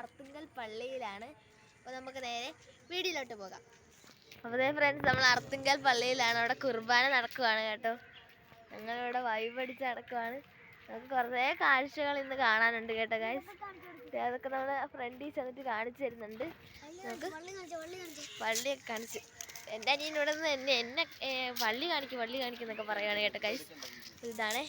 അർത്തുങ്കൽ പള്ളിയിലാണ്. അപ്പോൾ നമുക്ക് നേരെ വീഡിയോയിലോട്ട് പോകാം. അപ്പോൾ ഫ്രണ്ട്സ്, നമ്മൾ അർത്തുങ്കൽ പള്ളിയിലാണ്. അവിടെ കുർബാന നടക്കുവാണ് കേട്ടോ. ഞങ്ങളിവിടെ വൈബടിച്ച് നടക്കുവാണ്. നമുക്ക് കുറേ കാഴ്ചകൾ ഇന്ന് കാണാനുണ്ട് കേട്ടോ ഗൈസ്. അതൊക്കെ നമ്മൾ ഫ്രണ്ടിൽ ചെന്നിട്ട് കാണിച്ചു തരുന്നുണ്ട്. നമുക്ക് പള്ളിയൊക്കെ കാണിച്ച് എൻ്റെ അനിയൻ ഇവിടെ നിന്ന് എന്നെ പള്ളി കാണിക്കുന്നൊക്കെ പറയുകയാണ് കേട്ടോ ഗൈസ്. ഇതാണേ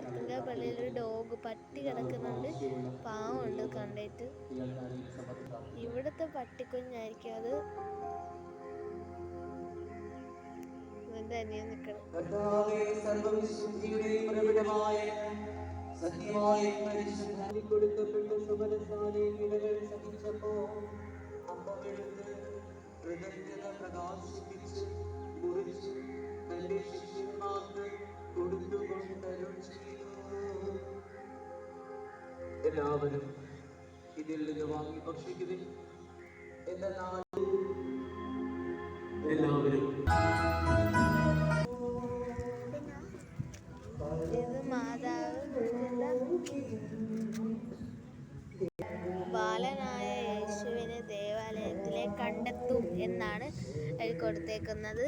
അർത്തുങ്കൽ പള്ളിയിൽ ഒരു ഡോഗ് പട്ടി കിടക്കുന്നുണ്ട്. പാവമുണ്ട് കണ്ടിട്ട്. ഇവിടുത്തെ പട്ടിക്കുഞ്ഞായിരിക്കും അത്. എന്റെ അനിയൻ നിൽക്കണം. എല്ലാവരും ഇതിൽ നിന്ന് വാങ്ങി ഭക്ഷിക്കുവിൻ. എന്നാൽ എല്ലാവരും ബാലനായ യേശുവിനെ ദേവാലയത്തിലെ കണ്ടെത്തും എന്നാണ് അതിൽ കൊടുത്തേക്കുന്നത്.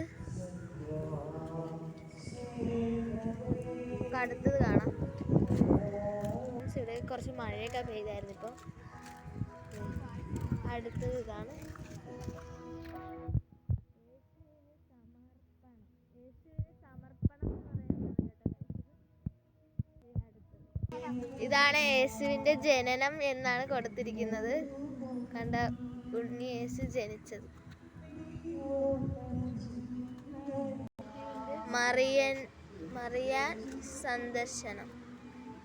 അടുത്തത് കാണാം. ഇവിടെ കുറച്ച് മഴയൊക്കെ പെയ്തായിരുന്നു. ഇപ്പോൾ അടുത്തത് ഇതാണ്. ഇതാണ് യേശുവിൻ്റെ ജനനം എന്നാണ് കൊടുത്തിരിക്കുന്നത്. കണ്ട, ഉണ്ണി യേശു ജനിച്ചത്. മറിയാൻ സന്ദർശനം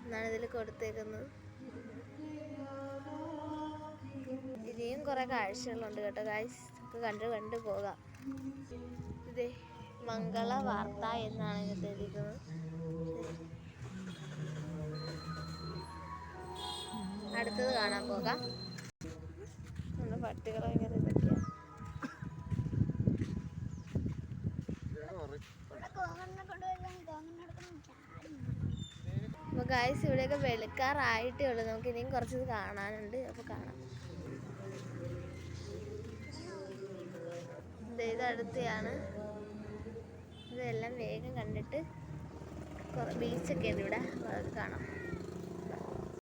എന്നാണ് ഇതിൽ കൊടുത്തേക്കുന്നത്. ഇനിയും കുറെ കാഴ്ചകളുണ്ട് കേട്ടോ ഗൈസ്. കണ്ടു പോകാം. ഇത് മംഗള വാർത്ത എന്നാണ് ഇതിൽ എഴുതിയിരിക്കുന്നത്. അടുത്തത് കാണാൻ പോകാം. പട്ടികളെ ഇങ്ങനെ ഇതൊക്കെയാണ്. അപ്പോൾ ഗൈസ്, ഇവിടെയൊക്കെ വെളുക്കാറായിട്ടേ ഉള്ളൂ. നമുക്ക് ഇനിയും കുറച്ചത് കാണാനുണ്ട്. അപ്പോൾ കാണാം. ഇത് അടുത്തെയാണ്. ഇതെല്ലാം വേഗം കണ്ടിട്ട് ബീച്ചൊക്കെ ഉണ്ട് ഇവിടെ. അത് കാണാം.